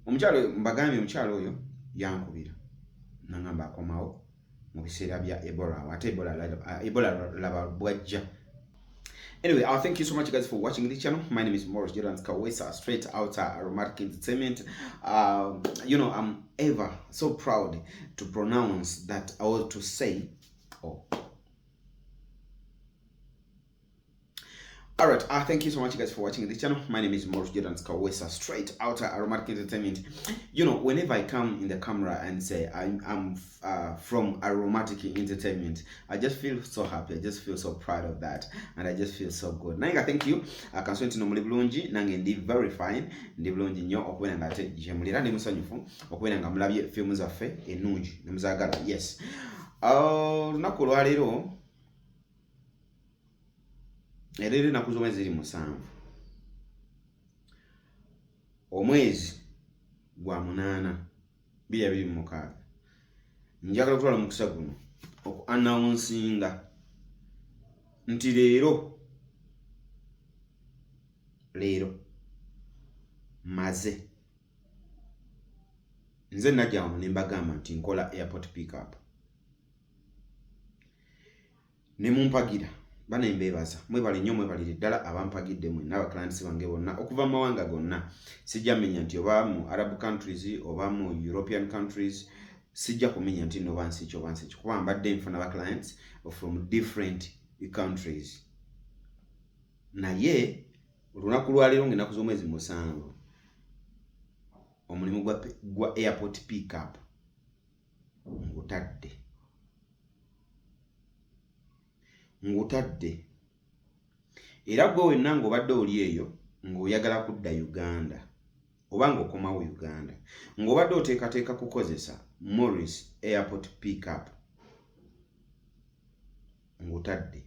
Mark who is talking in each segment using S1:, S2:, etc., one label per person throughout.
S1: Omukyalo mbagambye omukyalo oyo yankubira nangamba akomawo mu biseera bya Ebola ate Ebola laba bwajja. Anyway, thank you so much guys for watching this channel. My name is Morris Jordan Kawesa, straight out Aromatic Entertainment. You know, I'm ever so proud to pronounce that, or to say, oh. Alright, thank you so much guys for watching this channel. My name is Morris Jordan Kawesa, straight out Aromatic Entertainment. You know, whenever I come in the camera and say I'm from Aromatic Entertainment, I just feel so happy. I just feel so proud of that, and I just feel so good. Nanga, thank you. I can swear to no bulungi nange ndi very fine. Ndi bulungi nnyo okubena ngate jemulira ndi musanyufu okubena nga mulabye films zaffe ennungi nemuzagala. Yes. Lunaku lwa leero erere naku zomwezi ziri 7 omwezi gwa 8 2026 njagala kutwala mukisa guno oku-announcinga nti leero maze nze najja wano ne mbagamba nti nkola airport pickup ne mumpagira bana embebaza mwebale nnyo mwebalire ddala abampagidde mwe n'aba clients bange bonna okuva mu mawanga gonna. Sijja menya nti oba mu Arab countries oba mu European countries, sijja kumenya nti no bansi kyo kuba mbadde nfuna ba clients from different countries. Naye olunaku lwa leero ngenda kuza omwezi 7 omulimu gwa airport pickup ngutadde era gwe wenna ng'obadde oli eyo ng'oyagala kudda Uganda oba ng'okomawo Uganda ng'obadde oteekateeka kukozesa Morris airport pickup ngutadde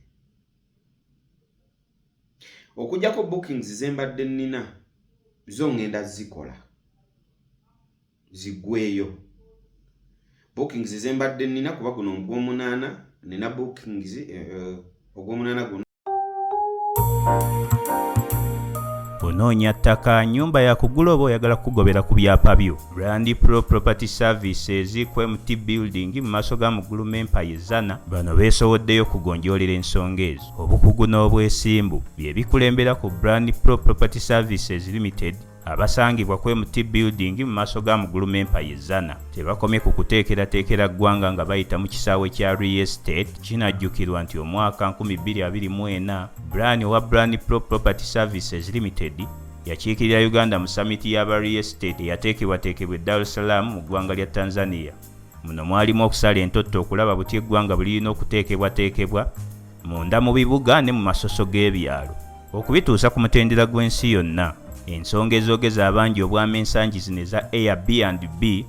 S1: okujjako bookings zembadde nnina zo ngenda zikola ziggweyo. Bookings zembadde nnina kuba guno ogw'omunaana nina bookings ogw'omunaana guno.
S2: Onoonya ttaka, nnyumba ya kugula oba oyagala kugobera ku byapa byo. Brand Pro Property Services ku MT Building mu maaso ga Muguluma Empire Zana bano beesowoddeyo kugonjoolera ensonga ezo. Obukugu n'obwesimbu bye bikulembera ku Brand Pro Property Services Limited abasangibwa ku MT Building mu maaso ga Muguluma Empire Zana. Tebakomye ku kuteekerateekera ggwanga nga bayita mu kisaawe kya Real Estate. Kinajjukirwa nti omwaka 2024 Brand Pro Property Services Limited yakiikirira Uganda mu summit y'aba Real Estate eyateekebwateekebwa Dar es Salaam mu ggwanga lya Tanzania. Muno mwalimu okusala entotto okulaba buti eggwanga bulirina okuteekebwateekebwa munda mu bibuga ne mu masoso g'ebyalo okubituusa ku mutendera gw'ensi yonna. Ensonga ezoogeza abangi obwama ensangi zino eza Airbnb,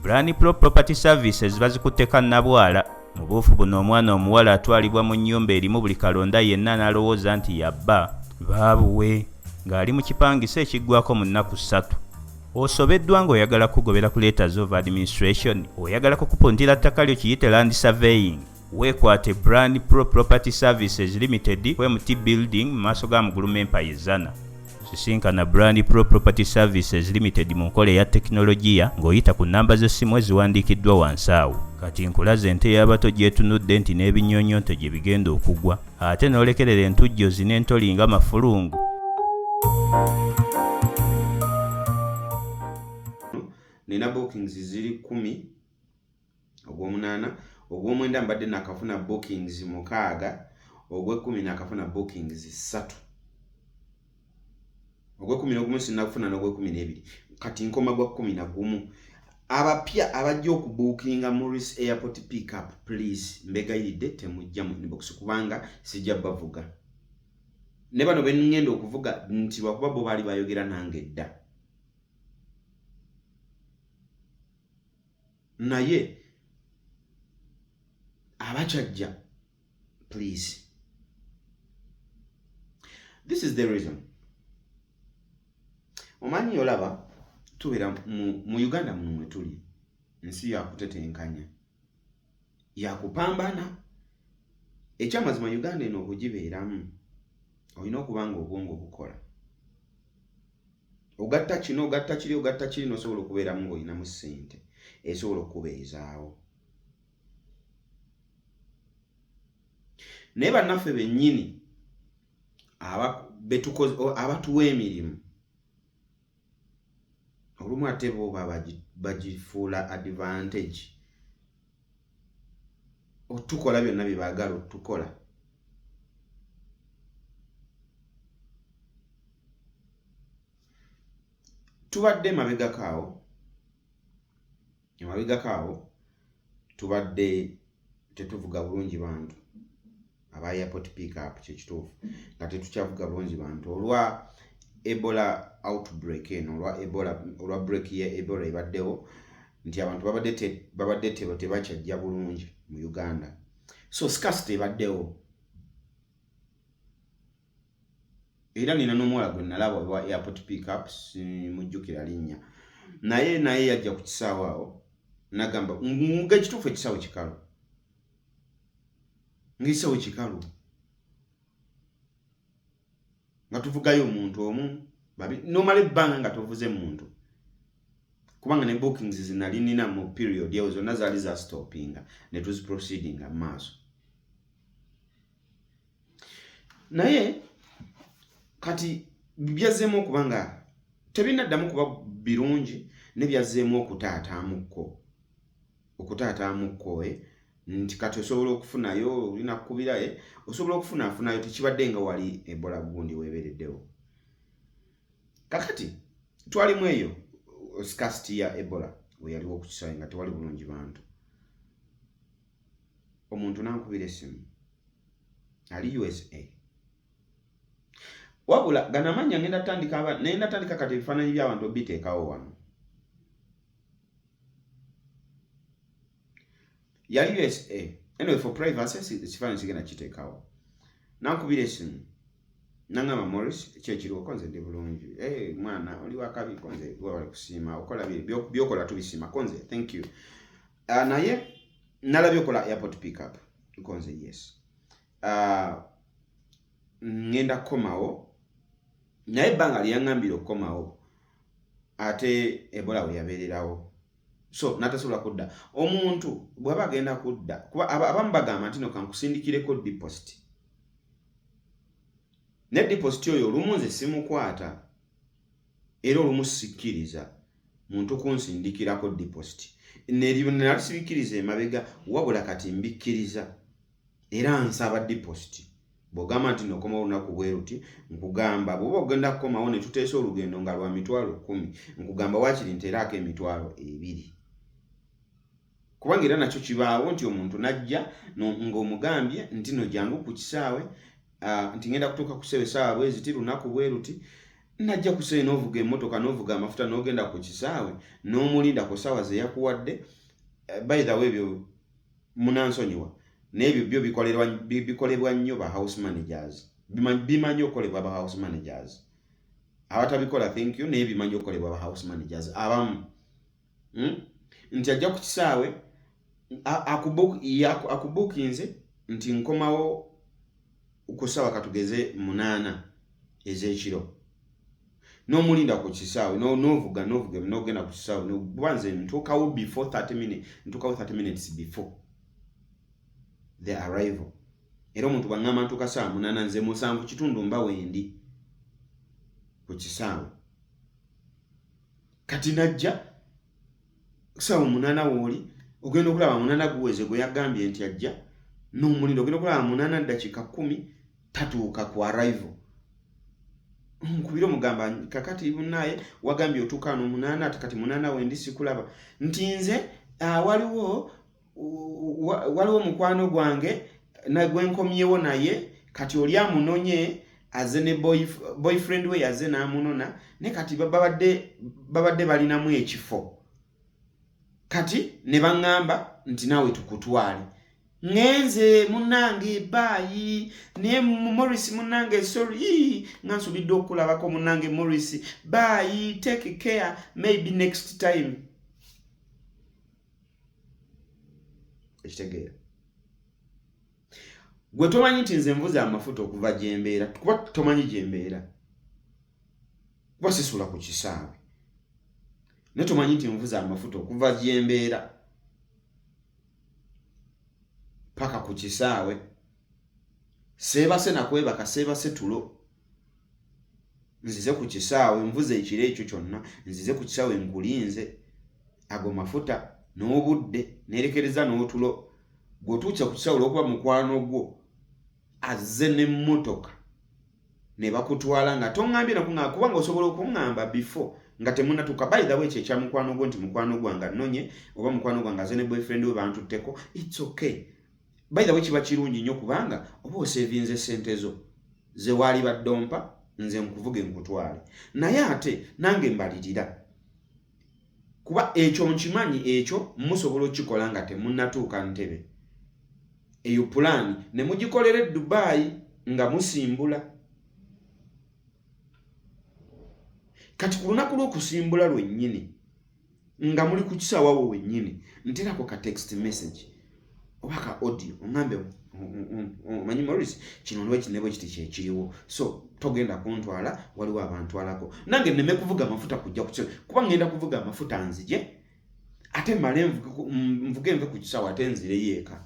S2: Brand Pro Property Services bazikutte kannabwala. Mu buufu buno omwana omuwala atwalibwa mu nnyumba erimu buli kalonda yenna n'alowooza nti yabba baabuwe ng'ali mu kipangisa ekiggwako mu nnaku 3. Osobeddwa ng'oyagala kugobera ku letters of administration, oyagala kukupuntira ttaka lyo kiyite land surveying, weekwate Brand Pro Property Services Limited ku MT Building mu maaso ga Muguluma Empire Zana. Sisinkana Brand Pro Property Services Limited mu nkola eya tekinologiya ng'oyita ku nnamba z'essimu eziwandiikiddwa wansi awo. Kati nkulaze ente y'abato gyetunudde nti n'ebinnyonnyonto gye bigenda okugwa, ate n'olekerera entujjozi n'entoli nga mafulungu.
S1: Nina bookings ziri 10 ogw'omunaana, ogw'omwenda mbadde nakafuna bookings 6, ogw'ekkumi nakafuna bookings 3. Ogw'ekkumi sinakufuna n'ogw'ekkumi kati nkoma gwa 11. Abapya abajja okubuukinga Morris airport pickup, please mbegayiridde temujja mu inbox kubanga sijja bavuga. Ne bano be ngenda okuvuga nti lwakuba bo baali bayogera nange dda. Naye abachajja, please. This is the reason. Omanyi olaba tubeera mu Uganda muno mwe tuli, nsi ya kutetenkanya, ya kupambana. Ekyamazima Uganda eno okugibeeramu olina okuba nga obwongo bukola, ogatta kino ogatta kiri nosobola okubeeramu ng'olinamu ssente esobola okubeezaawo. Naye bannaffe bennyini abatuwa emirimu olumu ate bo bagifuula advantage otukola byonna bye baagala otukola. Tubadde emabegakaawo tubadde tetuvuga bulungi bantu aba airport pickup kyekituufu nga tetukyavuga bulungi bantu olwa Ebola outbreak eno olwa break ya Ebola ebaddewo nti abantu babadde tebakyajja bulungi mu Uganda, so scarcity ebaddewo. Era nina n'omuwala gwe nalaba wa airport pickup simujjukira linnya naye yajja ku kisaawe awo n'agamba ng'ekituufu ekisaawe kikalu ng'ekisaawe kikalu nga tuvugayo omuntu omu nomala ebbanga nga tovuze muntu kubanga ne bookings zinali nina mu period eyo zonna zaali za stoppinga ne tuziproceedinga mu maaso. Naye kati byazzeemu okuba nga tebinaddamu kuba birungi ne byazzeemu okutaataamukko nti kati osobola okufunayo olina kkubiraye osobola okufunaafunayo tekibadde nga wali Ebola gundi weebereddewo. Kakati twalimu eyo scarcity ya Ebola we yaliwo ku kisaawe nga tewali bulungi bantu. Omuntu n'ankubira essimu ali USA wabula gana amanya ngenda tandika kati ebifaananyi by'abantu obiteekawo wano. Yali USA anyway for privacy ekifaananyi kigenda kiteekawo. Nankubira essimu nangamba Morris kyekiriwo konze ndi bulungi mwana oli wakabi konze wali kusiima okola byokola tubisiima konze thank you. Naye nalabye okola airport pickup konze yes. Ngenda kukomawo naye ebbanga lyaŋŋambira okukomawo ate Ebola we yabeererawo so natasobola kudda. Omuntu bw'aba agenda kudda kuba abamu bagamba nti no kankusindikireko deposit ne deposit oyo olumu nze simukwata era olumu sikkiriza muntu kunsindikirako deposit neryo nalisibikkiriza emabega wabula kati mbikkiriza era nsaba deposit. Bw'ogamba nti nokomawo olunaku bwe ruti nkugamba bw'oba ogenda kukomawo ne tuteesa olugendo nga lwa mitwalo 10 nkugamba waakiri nteeraako emitwalo 2 kubanga era nakyo kibaawo nti omuntu najja ng'omugambye nti no jangu ku kisaawe nti ngenda kutuuka ku ssaawa essaawa bwe ziti lunaku bwe ruti najja ku ssaawa n'ovuga emmotoka n'ovuga amafuta n'ogenda ku kisaawe n'omulinda ku ssaawa ze yakuwadde. By the way ebyo munansonyiwa n'ebyo byo bikolebwa nnyo ba house managers bimanyi okukolebwa ba house managers abatabikola thank you naye bimanyi okukolebwa ba house managers abamu nti ajja ku kisaawe akubukinze nti nkomawo ku ssaawa katugeze 8 ez'ekiro n'omulinda ku kisaawe n'ovuga n'ogenda ku kisaawe n'obanze ntuukawo before 30 minutes before the arrival. Era omuntu bw'aŋŋamba ntuuka ssaawa 8 nze 7 kitundu mba wendi ku kisaawe. Kati najja ssaawa 8 wooli ogenda okulaba 8 guweze gwe yagambye nti ajja n'omulinda ogenda okulaba 8 dakiika 10 tatuuka ku arrival. Nkubira omugamba kakati bunnaye wagambye otuuka 8 ati kati 8 wendi sikulaba nti nze waliwo mukwano gwange nagwe nkomyewo naye kati oli amunonye aze ne boyfriend we yaze n'amunona ne kati babadde balinamu ekifo kati ne baŋŋamba nti naawe tukutwale ngenze munnange baayi naye Morris munnange sorry nga nsubidde okulabako munnange Morris baayi take care maybe next time. Ekitegeera gwe tomanyi nti nze nvuze amafuta okuva gye mbeera kuba tomanyi gye mbeera kuba sisula ku kisaawe naye tomanyi nti nvuza amafuta okuva gyembeera paka ku kisaawe. Seebase nakwebaka, seebase tulo, nzize ku kisaawe nvuze ekiro ekyo kyonna, nzize ku kisaawe nkulinze. Ago mafuta n'obudde nerekereza n'otulo bw'otuukya ku kisaawe olw'okuba mukwano gwo azze n'emmotoka ne bakutwala nga toŋŋambye nakuŋŋamba, kubanga osobola okuŋŋamba before nga temunnatuuka. By the way, ekyo ekya mukwano gwo nti mukwano gwange annonye oba mukwano gwange azze ne boyfriend we bantutteko, it's okay. By the way, kiba kirungi nnyo kubanga oba osevinze sente zo ze waali baddompa nze nkuvuge nkutwale. Naye ate nange mbalirira kuba ekyo nkimanyi, ekyo musobola okikola nga temunnatuuka Ntebe. Eyo pulaani ne mugikolera e Dubai nga musimbula. Kati ku lunaku lw'okusimbula lwennyini nga muli ku kisaawe awo wennyini, nterako ka text message oba ka audio ongambe omanyi Morris kino lweki nebo kiti kyekiriwo, so togenda kuntwala, waliwo abantwalako. Nange nneme kuvuga amafuta kujja ku kisaawe kuba ngenda kuvuga amafuta nzije ate male nvuge nve ku kisaawe ate nzireyo eka.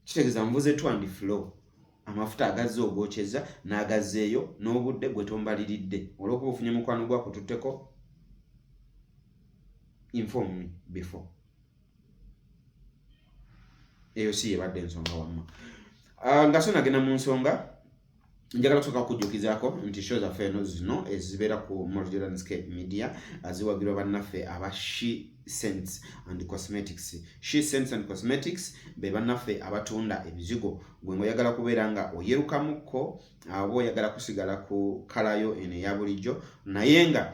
S1: Kitegeeza nvuze to and flow, amafuta agazze ogwokyeza n'agazzeeyo n'obudde gwe tombaliridde. Olw'okuba ofunye mukwano gwako tutteko, inform me before. Eyo si yebadde ensonga wamma. Nga so nagenda mu nsonga, njagala kusooka kujjukizaako nti show zaffe eno zino ezibeera ku Morris Jordan's Cape Media ziwagirwa bannaffe aba She Scents and Cosmetics. She Scents and Cosmetics be bannaffe abatunda ebizigo. Gwe ngoyagala kubeera nga oyerukamukko aba oyagala kusigala ku kalayo eno eya bulijjo naye nga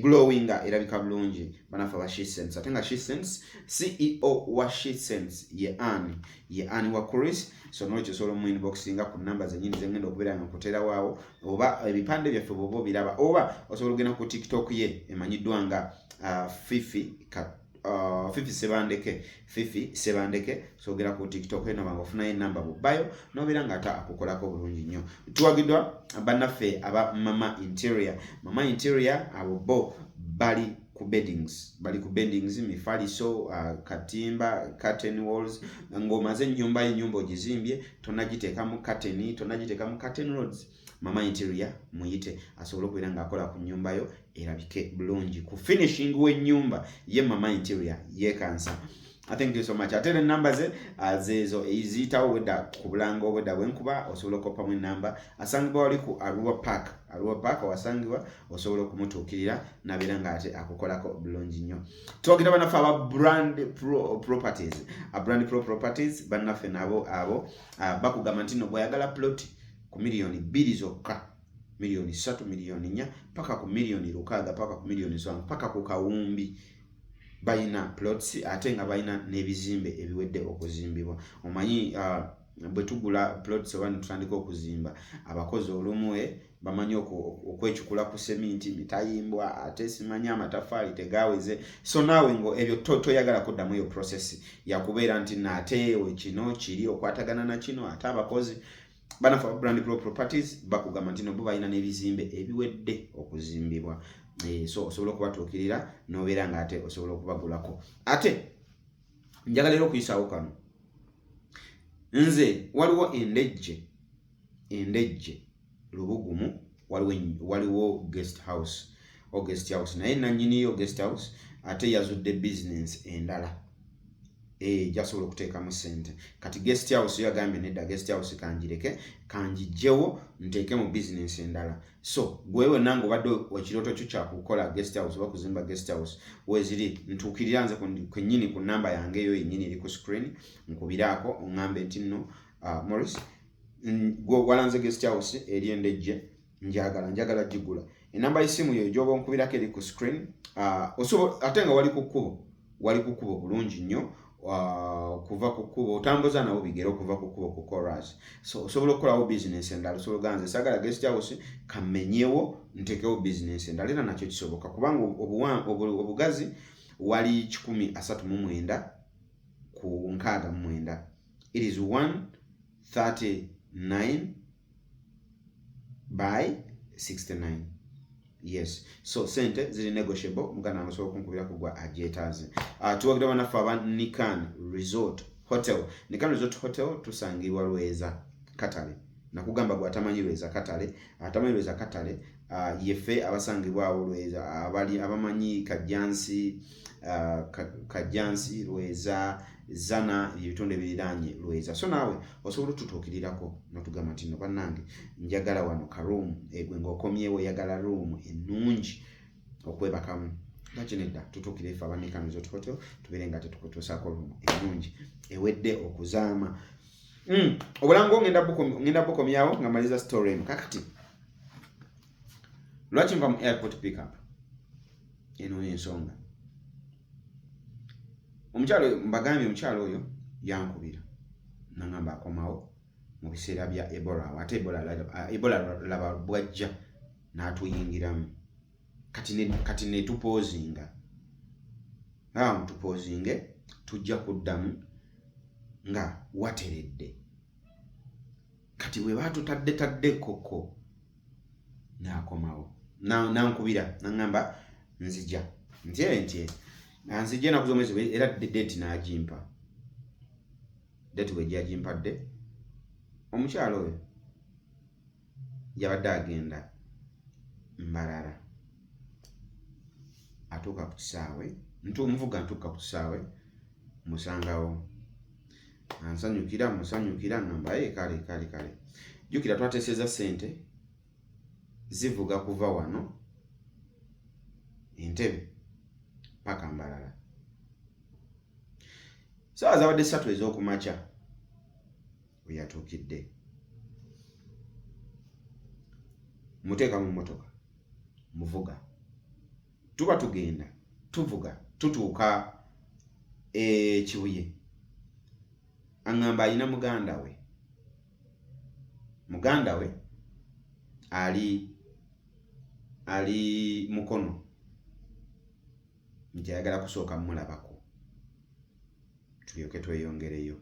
S1: glowing erabika bulungi, bannaffe aba She Scents. Ate nga She Scents CEO wa She Scents ye Annie wa Chris. So nolwekyo osobola mu inboxinga ku namba zennyini zengenda okubeera nga nkotera waawo, oba ebipande byaffe bw'oba obiraba, oba osobola okugenda ku TikTok ye emanyiddwa nga Fifi Sebandeke. Sogera ku TikTok eno banga ofunayo enamba mu bio n'obeera nga ate akukolako bulungi nnyo. Tuwagiddwa bannaffe aba Mama Interior. Mama Interior abo bo bali ku beddings, mifaliso, katimba, curtain walls. Ng'omaze ennyumba y'ennyumba ogizimbye tonagiteekamu curtain rods, Mama Interior muyite asobola okubeera ng'akola ku nnyumba yo erabike bulungi. Ku finishing w'ennyumba ye Mama Interior yeekansa. Thank you so much. Ate n'ennamba ze zeezo eziyitawo wedda ku bulango wedda bwenkuba osobola okoppamu ennamba. Asangibwa wali ku Arua Park wasangibwa osobola okumutuukirira nabeera ng'ate akukolako bulungi nnyo. Twogera bannaffe aba Brand Pro Properties. Bannaffe nabo abo bakugamba nti no bw'oyagala plot ku miliyoni 2 zokka, miliyoni 3, miliyoni 4 paka ku miliyoni 6, paka ku miliyoni 7, paka ku kawumbi bayina plots ate nga bayina n'ebizimbe ebiwedde okuzimbibwa. Omanyi bwe tugula plots oba netutandika okuzimba, abakozi olumu bamanyi okwecukula ku seminti bitayimbwa ate simanyi amatafaali tegaaweze. So naawe ngo ebyo toyagala kuddamu eyo process yakubeera nti naate kino kiri okwatagana na kino ate abakozi. Bannaffe Brand Pro Properties bakugamba nti bo bayina n'ebizimbe ebiwedde okuzimbibwa. So osobola okubatuukirira n'obeera nga ate osobola okubagulako. Ate njagala leero okuyisaawo kano, nze waliwo endejje Lubugumu, waliwo guest house naye nannyini yo guest house ate yazudde business endala jasobola okuteekamu ssente. Kati guest house yagambye nedda guest house kanjireke kanjijjewo nteeke mu business endala. So gwewe nange obadde ekirooto kyo kyakukola guest house oba kuzimba guest house weziri, ntuukirira nze kwennyini ku namba yange eyo yennyini eri ku screen, nkubiraako oŋŋambe nti nno Morris walanze guest house eri endejje njagala gigula. Enamba y'essimu yo gy'oba onkubirako eri ku screen. Ate nga wali ku kkubo bulungi nnyo, kuva ku kkubo otambuza nawo bigera okuva ku kkubo ku chorus. So osobola okukolawo business endala, osobola ganze sagala guest house kamenyewo ntekewo business endala, era nakyo kisoboka kubanga obugazi wali 139 ku 69. It is 139 by 69. Yes, so sente ziri negotiable. Muganda amasobola okunkubira kugwa ajeetaaze. Tuwagira banaffe aba Nikan Resort Hotel. Nikan Resort Hotel tusangibwa Lweza Katale. Nakugamba gwe atamanyi Lweza Katale, atamanyi Lweza Katale, yefe abasangibwa awo Lweza, abali abamanyi Kajjansi Lweza Zana ebitonde biriraanye Lweza. So naawe osobola tutuukirirako notugamba nti no bannange njagala wano ka room egwe ng'okomyewo oyagala room ennungi okwebakamu. Nakinedda tutuukire ife aba Nikan Resort Hotel tubeere nga tetukutuusaako room ennungi ewedde okuzaama. Obulango ngenda bukomyawo nga maliza story eno. Kakati lwaki nva mu airport pickup eno y'ensonga. Mbagambye omukyalo oyo yankubira nangamba akomawo mu biseera bya Ebola. Ate Ebola laba bwajja n'atuyingiramu. Kati ne tupozinga. Tupozinge tujja kuddamu nga wateredde. Kati bwe batutadde koko n'akomawo. Nankubira nangamba nzija. Ntie. Nzije na kuzomezi era date n'agimpa. Date we gyagimpadde. Omukyalo oyo yabadde agenda Mbarara. Atuuka ku kisaawe. Muvuga ntuuka ku kisaawe. Musangawo. Musanyukira ngamba kale. Jjukira twateeseza sente zivuga kuva wano Entebbe paka Mbarara. Saawa zabadde 3 ez'okumakya we yatuukidde. Muteeka mu mmotoka muvuga. Tuba tugenda tuvuga tutuuka Kibuye. Angamba alina muganda we ali Mukono nti ayagala kusooka mulabako tulyoke tweyongereyo.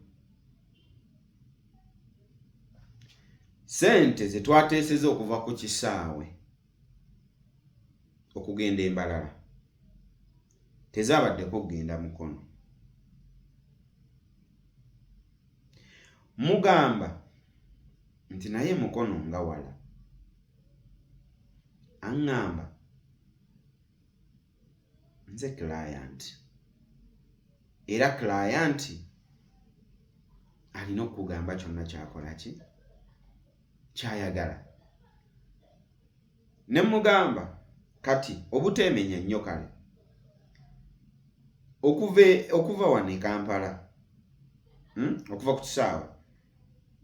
S1: Sente ze twateeseza okuva ku kisaawe okugenda e Mbarara tezaabadde kugenda Mukono. Mugamba nti naye Mukono nga wala. Angamba nze client. Era client alina okugamba kyonna kyakola kyayagala. Ne mugamba kati obuteemenya nnyo kale. Okuva wano e Kampala. Okuva ku kisaawe.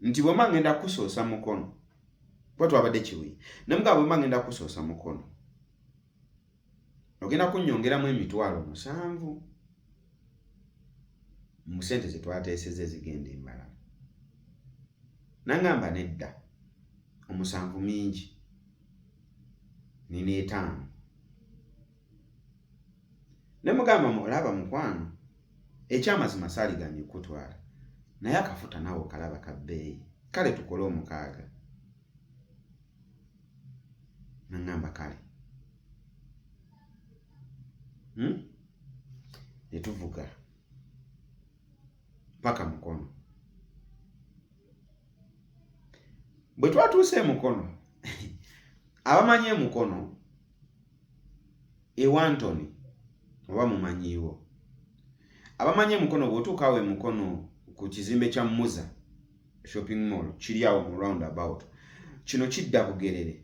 S1: Nti bwe ngenda kusoosa Mukono. Bwe twabadde Kibuye. Ne mugamba bwe ngenda kusoosa Mukono. Ogenda kunnyongeramu $7,000 mu sente ze twateeseza ezigenda e Mbarara. Nangamba nedda. $7 mingi. Nina 5. Ne mugamba olaba mukwano. Ekyamazima saaliganye okutwala. Naye akafuta naawe kalaba ka bbeeyi. Kale tukole 6. Nangamba kale. Ne tuvuga paka Mukono. Bwe twatuuse Mukono abamanye Mukono Wantoni oba mumanyiiwo. Abamanye Mukono bw'otuuka awo Mukono ku kizimbe kya Muza shopping mall kiri awo mu roundabout. Kino kidda Bugerere.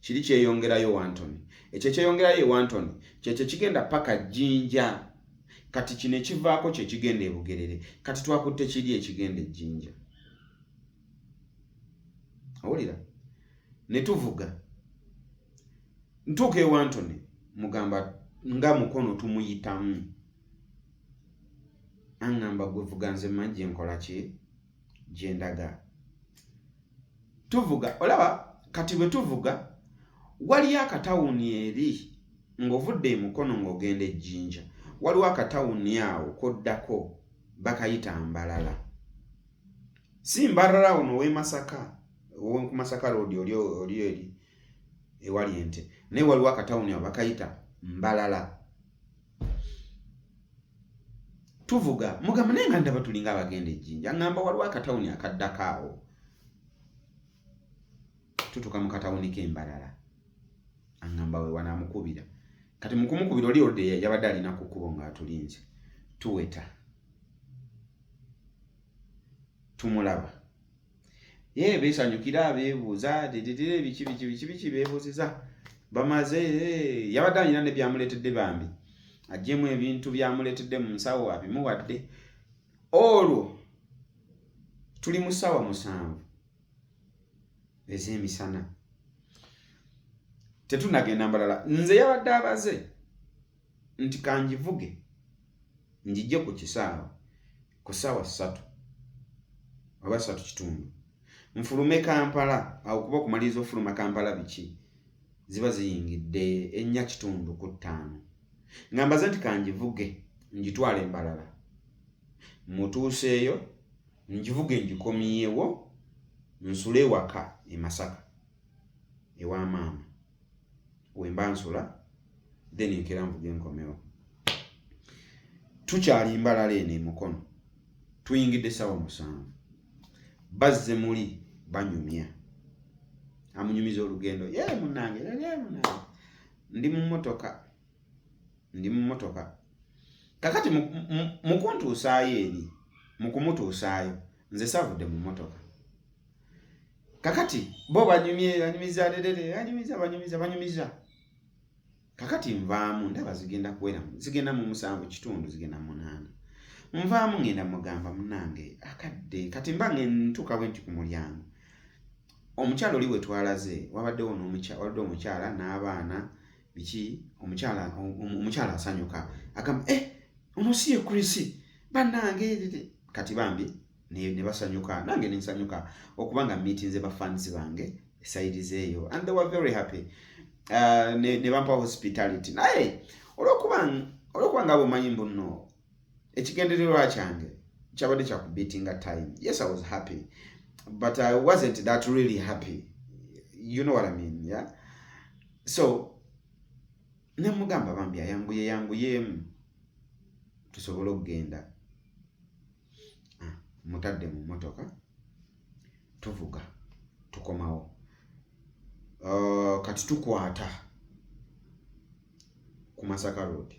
S1: Kiri kyeyongerayo Wantoni. Ekyo kyeyongerayo Wantoni kyekyo kigenda paka Jinja. Kati kino ekivaako kye kigenda e Bugerere. Kati twakutte kiri ekigenda e Jinja. Owulira? Ne tuvuga. Ntuuka e Wantoni mugamba nga Mukono tumuyitamu. Angamba gwe vuga nze mmanyi nkola ki gye ndaga. Tuvuga olaba kati bwe tuvuga waliyo akatawuni eri ng'ovudde Mukono ng'ogenda e Jinja. Waliwo akatawuni awo koddako bakayita Mbarara. Si Mbarara ono w'e Masaka, ku Masaka Road oli eri ewali ente. ne waliwo akatawuni abakayita Mbalala. Tuvuga mugamba naye nga ndaba tulinga abagenda ejjinja. Ngamba waliwo akatawuni akaddakaawo. Tutuka mu katawuni k'Embalala. Angamba we wanaamukubira. Kati mu kumukubira oli oludde yabadde alina ku kkubo ng'atulinze. Tuweta. Tumulaba. Ye beesanyukira beebuuza biki beebuuziza. Bamaze yabadde alina ne byamuleetedde bambi. Ajjemu ebintu byamuleetedde mu nsawo abimuwadde. Olwo tuli mu ssaawa 7 ez'emisana. Tetunagenda Mbalala. Nze yabadde abaze nti kanjivuge njijje ku kisaawe ku ssaawa 3 oba 3:30. Nfulume Kampala. Awo kuba okumaliriza ofuluma Kampala biki ziba ziyingidde 4:45. Ngambaze nti kanjivuge njitwale Mbalala. Mutuuseeyo njivuge njikomyewo nsule waka e Masaka ewa maama wemba nsula then nkera nvuge nkomewo. Tukyali Mbalala eno e Mukono. Tuyingidde ssaawa 7. Bazze muli banyumya. Amunyumiza olugendo. Ye munange. Ndi mu mmotoka. Kakati mu kuntuusaayo eri, mu kumutuusaayo, nze savudde mu mmotoka. Kakati bo banyumiza. Kakati nvaamu ndaba zigenda kuwera. Zigenda mu 7:7 zigenda mu 8. Nvaamu ngenda mugamba munange akadde. Kati mbange ntuuka bwe nti ku mulyango. Omukyala oli we twalaze wabaddewo omukyala n'abaana biki omukyala asanyuka. Agamba ono si ye Chris bannange. Kati bambi ne basanyuka nange ne nsanyuka okuba nga meetinze ba fans bange side zeeyo and they were very happy. Ne bampa hospitality. Naye olwokuba nga bomanyi mbuno ekigendererwa kyange kyabadde kya kubeatinga time. Yes, I was happy. But I wasn't that really happy. You know what I mean, yeah? So, nemugamba bambi yanguye tusobole okugenda. Mutadde mu motoka. Tuvuga. Tukomawo. Kati tukwata ku Masaka Road.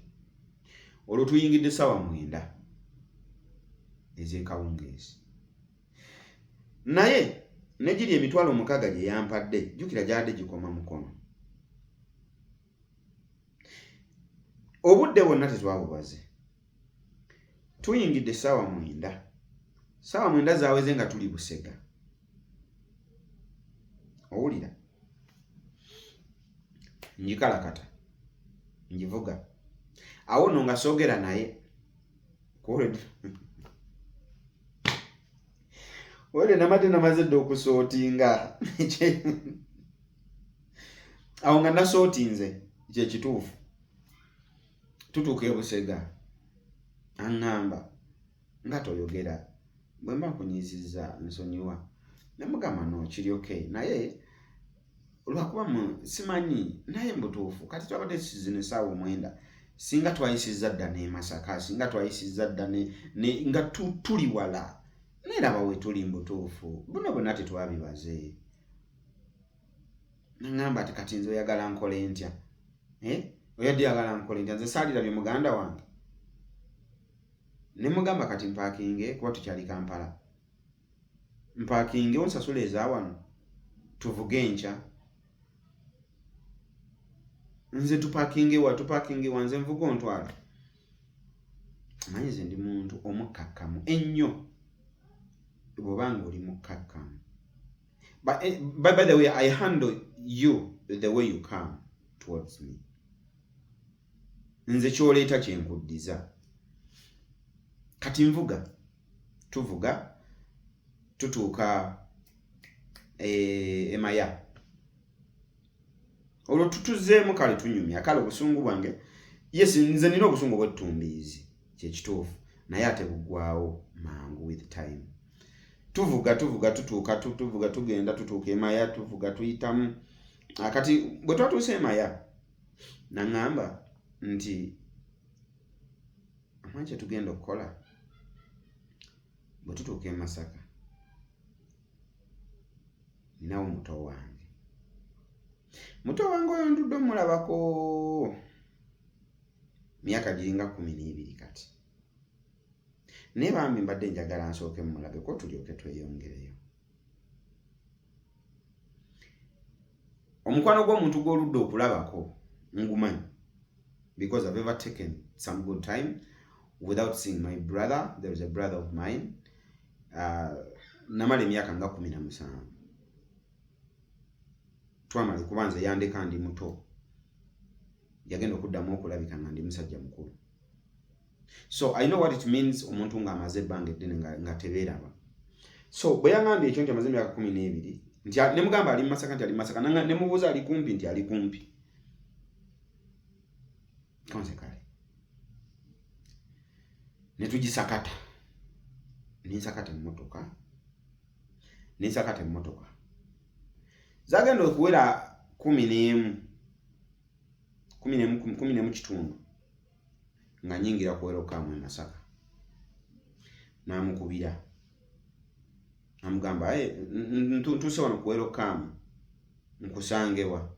S1: Olwo tuyingidde ssaawa 9 ez'ekawungeezi. Naye negiri emitwalo 6 gye yampadde jjukira gyadde gikoma Mukono. Obudde bwonna tetwabubaze. Tuyingidde ssaawa 9. Ssaawa 9 zaaweze nga tuli Busega. Owulira? Njikalakata. Njivuga. Awo nno nga soogera naye. Wale namaze dde okusootinga. Awo nga nasootinze kye kituufu. Tutuuka e Busega. Aŋŋamba nga toyogera. Bwe mba nkunyiizizza nsonyiwa. Ne mugamba no kiri okay. Naye olwakuba simanyi naye mbutuufu. Kati twabadde sizini ssaawa 9. Singa twayisizza dda ne Masaka. Singa twayisizza dda nga tuli wala. Neraba we tuli mbutuufu. Buno bonna tetwabibaze. Nangamba ati kati nze oyagala nkole ntya? Oyadde yagala nkole ntya? Nze saalirabye muganda wange. Ne mugamba kati mpaakinge kuba tukyali Kampala. Mpaakinge onsasula ezawano. Tuvuge enkya. Nze tupaakinge wa nze nvuga ontwala. Manyi nze ndi muntu omukkakkamu ennyo. Bw'obanga oli mukkakkamu. But by the way, I handle you the way you come towards me. Nze kyoleeta kye nkuddiza. Kati nvuga. Tuvuga. Tutuuka Emaya. Olwo tutuzeemu kale tunyumya. Kale obusungu bwange. Yes, nze nina obusungu bw'ettumbiizi. Kye kituufu. Naye ate buggwaawo mangu with time. Tuvuga tutuuka tuvuga tugenda tutuuka Emaya tuvuga tuyitamu Kati bwe twatuuse Maya naŋŋamba nti amanyi kye tugenda okukola bwe tutuuka e Masaka ninawo muto wange oyo ntudde omulabako myaka giringa 12 kati naye bambi mbadde njagala nsooke mumulabeko tulyoke tweyongereyo. Omukwano gw'omuntu gw'oludde okulabako ngumanyi because I've ever taken some good time without seeing my brother. There is a brother of mine namala emyaka nga 17 twamala kubanza yandeka ndi muto yagenda okuddamu okulabika nga ndi musajja mukulu. So I know what it means omuntu nga amaze ebbanga eddene nga tebeeraba. So bwe yaŋŋambye ekyo nti amaze emyaka 12 nti ne mugamba ali Masaka nti ali Masaka ne mubuuza ali kumpi nti ali kumpi. Konsekale ne tugisakata ninsakata emmotoka zagenda okuwera 11 kitundu nga nyingira ku Welcome e Masaka. Namukubira namugamba ntuuse wano ku Welcome nkusangewa.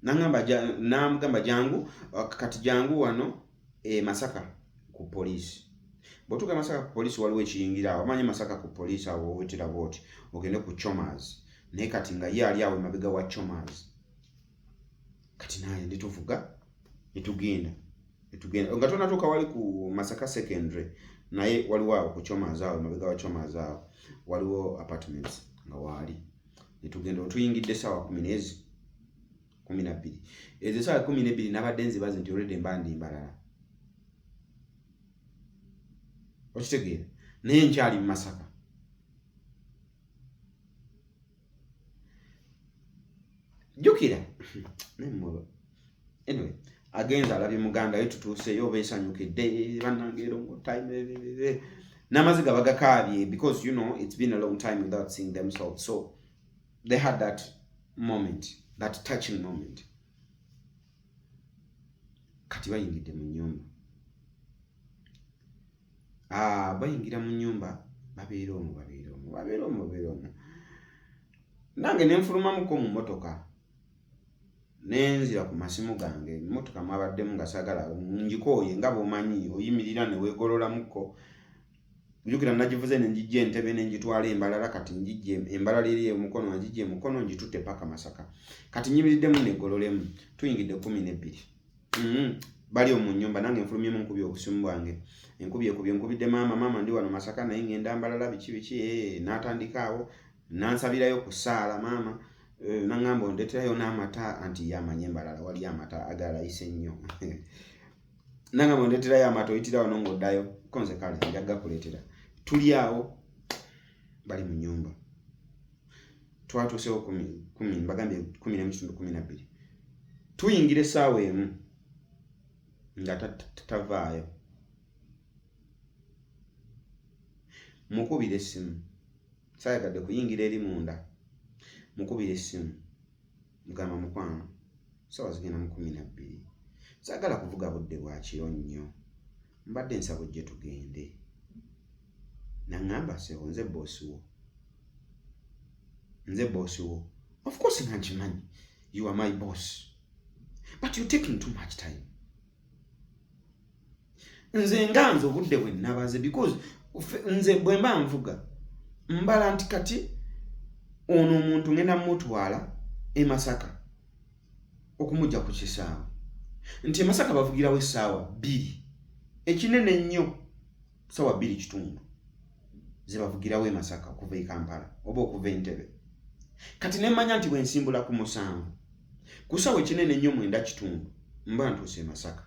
S1: Namugamba jangu kati jangu wano e Masaka ku poliisi. Bw'otuuka Masaka ku poliisi waliwo ekiyingira awo. Amanyi Masaka ku poliisi awo wetera bwoti ogende ku Chomers. Naye kati nga ye ali awo emabega wa Chomers. Kati naye ndituvuga netugenda nga tonatuuka wali ku Masaka secondary naye waliwo awo ku Chomers awo emabega wa Chomers awo waliwo apartments nga waali. Netugenda otuyingidde saawa 12 ezo saawa 12 nabadde nzibaze nti olwedde mbandi mbalala. Okitegeera naye nkyali mu Masaka. Jukira anyway agenza alabye muganda we tutuuseyo beesanyukidde bannange long time n'amaziga bagakaabye because you know it's been a long time without seeing themselves, so they had that moment, that touching moment. Kati bayingidde mu nnyumba. Bayingira mu nnyumba babeera omwo. Nange ne nfulumamuko mu mmotoka nenzira ku masimu gange. Mmotoka mwabaddemu nga saagala njikooye nga bw'omanyi oyimirira ne weegololamuko. Jukira nagivuze ne njijja entebe ne njitwala embalala kati njijje embalala eri omukono njijje emukono njitutte paka Masaka. Kati nyimiriddemu negololemu tuyingidde 12. Bali mu nnyumba nange nfulumyemu nkubye obusimu bwange. Nkubidde maama ndi wano Masaka naye ngenda mbalala biki n'atandika awo nansabirayo ku ssaala maama. Naŋŋamba ondeterayo n'amata anti yamanye embalala wali amata agalayise nnyo. Naŋŋamba ondeterayo amata oyitira wano ng'oddayo konze kale njaga kuleetera. Tuli awo bali mu nnyumba. Twatuusewo 10 mbagambye 11:12. Tuyingira essaawa emu nga tavaayo. Mukubira essimu saayagadde kuyingira eri munda. Mukubira essimu mugamba mukwano sawa zigenda mu 12 saagala kuvuga budde bwa kiro nnyo mbadde nsaba ojje tugende. Naŋŋamba sebo nze boss wo. Of course nkimanyi you are my boss but you're taking too much time. Nze nganze obudde bwe nabaze because nze bwe mba nvuga mbala nti kati ono omuntu ngenda mutwala e Masaka okumujja ku kisaawe nti e Masaka bavugirawo essaawa 2 ekinene nnyo ssaawa 2 kitundu zebavugirawo e Masaka okuva e Kampala oba okuva Entebbe. Kati nemmanya nti bwensimbula ku 7 ku ssaawa ekinene nnyo 9 kitundu mba ntuuse e Masaka.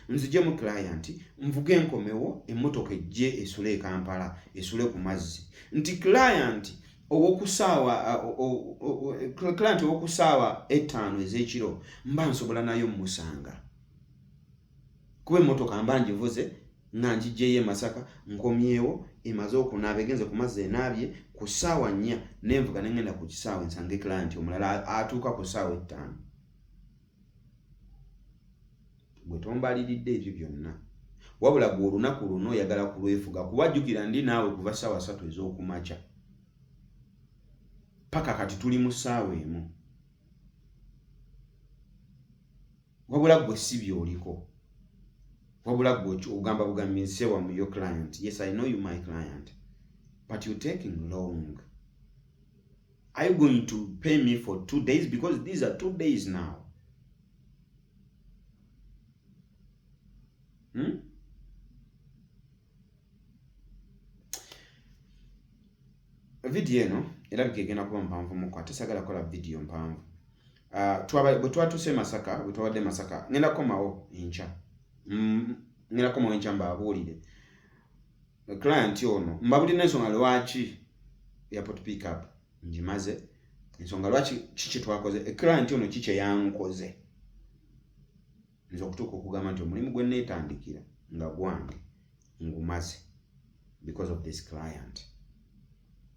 S1: Nzije mu client mvuge enkomewo emmotoka ejje esule e Kampala esule ku mazzi nti client owokusaawa owokusaawa 5 ez'ekiro mba nsobola nayo musanga kuba emmotoka mba ngivuze nga ngijeyo Masaka nkomyewo emaze okunaaba egenze ku mazzi enaabye ku ssaawa 4 nenvuga nengenda ku kisaawe nsange client omulala atuuka ku ssaawa 5 gwe tombaliridde ebyo byonna wabula gwe olunaku luno oyagala kulwefuga kubajjukira ndi naawe kuva ssaawa 3 ez'okumakya paka kati tuli mu ssaawa emu wabula gwe si byoliko wabula gwe ogamba bugambi nsewa mu your client. Yes, I know you my client, but you're taking long. Are you going to pay me for 2 days? Because these are 2 days now. Video eno erabika egenda kuba mpanvu muko ate sagala kola video mpanvu. Bwe twatuse Masaka, bwe twawadde Masaka ngenda komawo enkya. Ngenda komawo enkya mbabuulire client ono mbabulira ensonga lwaki airport pick up ngimaze ensonga lwaki kiki twakoze client ono kiki yankoze nzo okutuuka okugamba nti omulimu gwe neetandikira nga gwange ngumaze because of this client.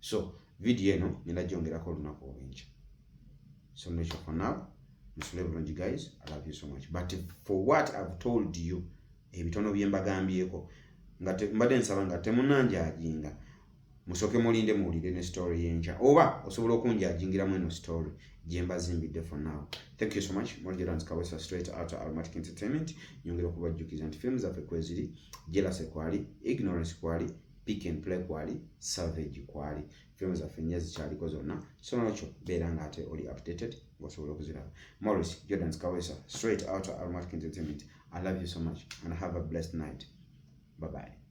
S1: So video eno ngenda gyongerako olunaku olw'enkya. So nekyo for now, musule bulungi guys, I love you so much. But for what I've told you, ebitono bye mbagambyeko nga mbadde nsaba nga temunanjajinga musoke mulinde muwulire ne story y'enkya oba osobola okunjajingiramu eno story gye mbazimbidde for now. Thank you so much. Morgedans Kawesa straight out of Aromatic Entertainment. Nyongera okubajjukiza nti films zaffe kweziri, Jealousy kwali, Ignorance kwali, Pick and Play kwali, Savage kwali. Films zaffe nnyo zikyaliko zonna. So nakyo beera nga ate oli updated osobola okuziraba. Morris Jordan Kawesa straight out of Aromatic Entertainment. I love you so much and have a blessed night. Bye bye.